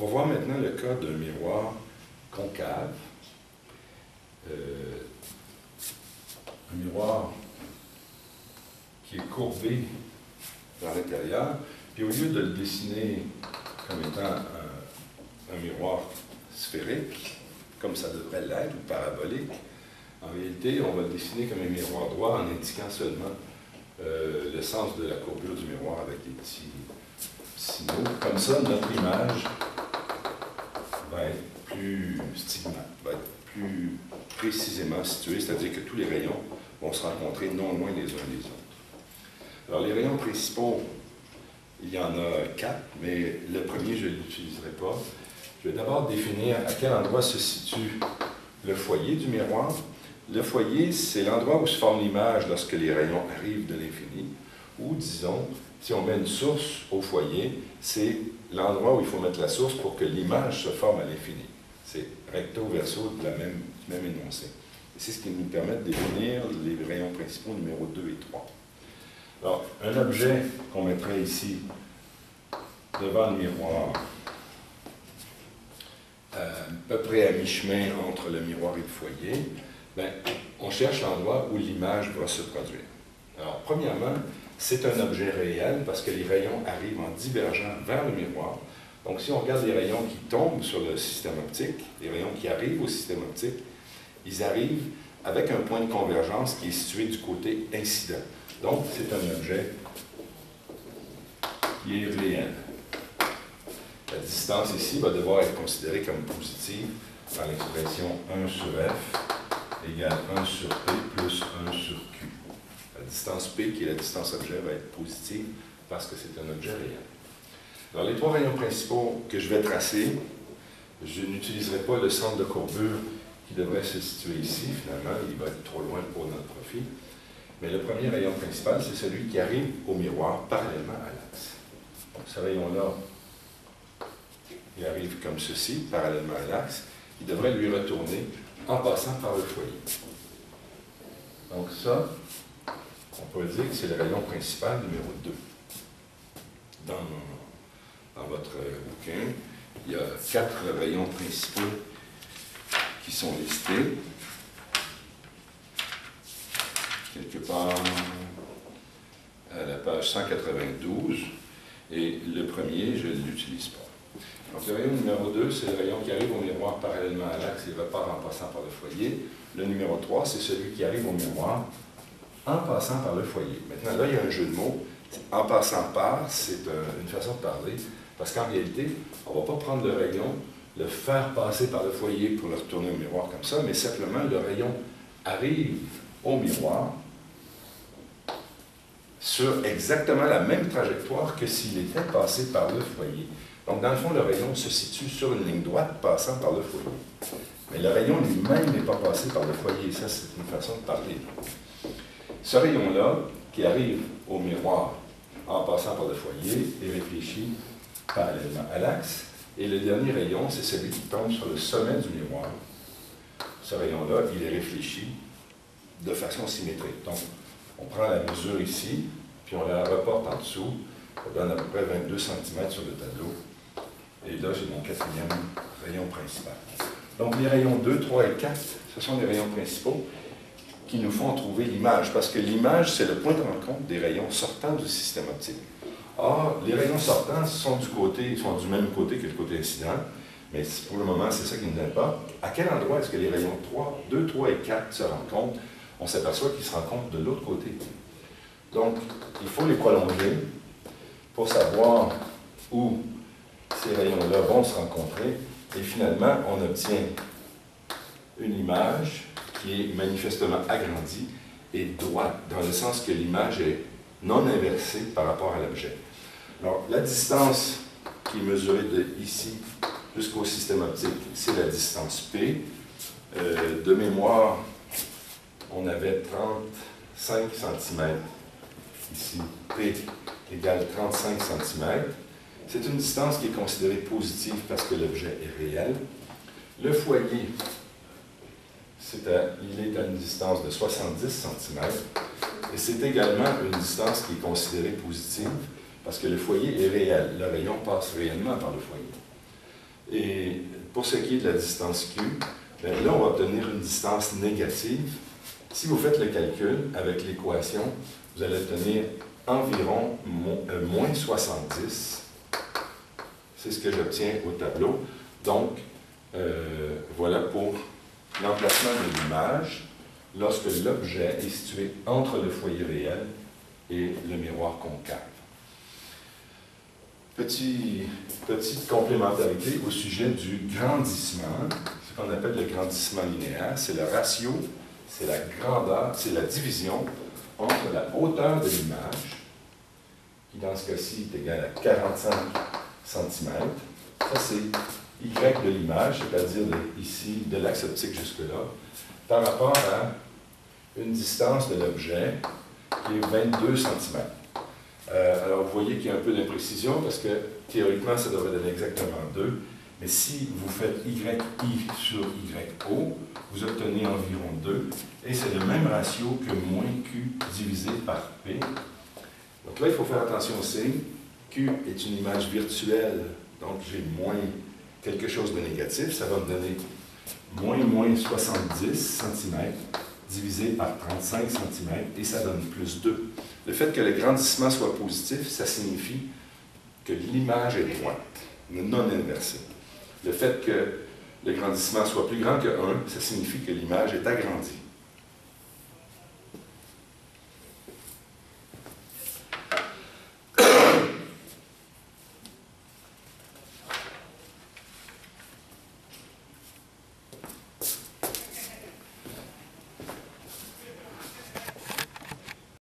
va voir maintenant le cas d'un miroir concave. Un miroir qui est courbé vers l'intérieur, puis au lieu de le dessiner comme étant un miroir sphérique, comme ça devrait l'être, ou parabolique, en réalité, on va le dessiner comme un miroir droit en indiquant seulement le sens de la courbure du miroir avec des petits signaux. Comme ça, notre image va être plus stigmate, va être plus précisément située, c'est-à-dire que tous les rayons vont se rencontrer non loin les uns des autres. Alors, les rayons principaux, il y en a 4, mais le premier, je ne l'utiliserai pas. Je vais d'abord définir à quel endroit se situe le foyer du miroir. Le foyer, c'est l'endroit où se forme l'image lorsque les rayons arrivent de l'infini, ou disons, si on met une source au foyer, c'est l'endroit où il faut mettre la source pour que l'image se forme à l'infini. C'est recto verso de du même énoncé. Et c'est ce qui nous permet de définir les rayons principaux numéro 2 et 3. Alors, un objet qu'on mettrait ici devant le miroir, à peu près à mi-chemin entre le miroir et le foyer, bien, on cherche l'endroit où l'image va se produire. Alors, premièrement, c'est un objet réel parce que les rayons arrivent en divergeant vers le miroir. Donc, si on regarde les rayons qui tombent sur le système optique, les rayons qui arrivent au système optique, ils arrivent avec un point de convergence qui est situé du côté incident. Donc, c'est un objet qui est réel. La distance ici va devoir être considérée comme positive dans l'expression 1 sur F égale 1 sur P plus 1 sur Q. La distance P, qui est la distance objet, va être positive parce que c'est un objet réel. Alors, les trois rayons principaux que je vais tracer, je n'utiliserai pas le centre de courbure qui devrait se situer ici. Finalement, il va être trop loin pour notre profil. Mais le premier rayon principal, c'est celui qui arrive au miroir parallèlement à l'axe. Donc, ce rayon-là, il arrive comme ceci, parallèlement à l'axe. Il devrait lui retourner en passant par le foyer. Donc ça, on peut dire que c'est le rayon principal numéro 2. Dans votre bouquin, il y a 4 rayons principaux qui sont listés. Quelque part à la page 192. Et le premier, je ne l'utilise pas. Donc, le rayon numéro 2, c'est le rayon qui arrive au miroir parallèlement à l'axe et repart en passant par le foyer. Le numéro 3, c'est celui qui arrive au miroir en passant par le foyer. Maintenant, là, il y a un jeu de mots. En passant par, c'est une façon de parler, parce qu'en réalité, on ne va pas prendre le rayon, le faire passer par le foyer pour le retourner au miroir comme ça, mais simplement, le rayon arrive au miroir sur exactement la même trajectoire que s'il était passé par le foyer. Donc, dans le fond, le rayon se situe sur une ligne droite passant par le foyer. Mais le rayon lui-même n'est pas passé par le foyer. Ça, c'est une façon de parler. Ce rayon-là, qui arrive au miroir en passant par le foyer, est réfléchi parallèlement à l'axe. Et le dernier rayon, c'est celui qui tombe sur le sommet du miroir. Ce rayon-là, il est réfléchi de façon symétrique. Donc, on prend la mesure ici, puis on la reporte en dessous. Ça donne à peu près 22 cm sur le tableau. Et là, j'ai mon 4e rayon principal. Donc, les rayons 2, 3 et 4, ce sont les rayons principaux qui nous font trouver l'image, parce que l'image, c'est le point de rencontre des rayons sortants du système optique. Or, les rayons sortants sont du même côté que le côté incident, mais pour le moment, c'est ça qui nous importe. À quel endroit est-ce que les rayons 2, 3 et 4 se rencontrent? On s'aperçoit qu'ils se rencontrent de l'autre côté. Donc, il faut les prolonger pour savoir où ces rayons-là vont se rencontrer. Et finalement, on obtient une image qui est manifestement agrandie et droite, dans le sens que l'image est non inversée par rapport à l'objet. Alors, la distance qui est mesurée de ici jusqu'au système optique, c'est la distance P. De mémoire, on avait 35 cm ici. P égale 35 cm. C'est une distance qui est considérée positive parce que l'objet est réel. Le foyer, il est à une distance de 70 cm. Et c'est également une distance qui est considérée positive parce que le foyer est réel. Le rayon passe réellement par le foyer. Et pour ce qui est de la distance Q, bien là, on va obtenir une distance négative. Si vous faites le calcul avec l'équation, vous allez obtenir environ moins 70. C'est ce que j'obtiens au tableau. Donc, voilà pour l'emplacement de l'image lorsque l'objet est situé entre le foyer réel et le miroir concave. Petite complémentarité au sujet du grandissement, ce qu'on appelle le grandissement linéaire, c'est le ratio, c'est la grandeur, c'est la division entre la hauteur de l'image, qui dans ce cas-ci est égale à 45 cm. Ça, c'est Y de l'image, c'est-à-dire ici de l'axe optique jusque-là, par rapport à une distance de l'objet qui est 22 cm. Alors, vous voyez qu'il y a un peu d'imprécision parce que théoriquement, ça devrait donner exactement 2. Mais si vous faites YI sur YO, vous obtenez environ 2. Et c'est le même ratio que moins Q divisé par P. Donc là, il faut faire attention au signe. Q est une image virtuelle, donc j'ai moins quelque chose de négatif. Ça va me donner moins 70 cm divisé par 35 cm et ça donne plus 2. Le fait que le grandissement soit positif, ça signifie que l'image est droite, non inversée. Le fait que le grandissement soit plus grand que 1, ça signifie que l'image est agrandie.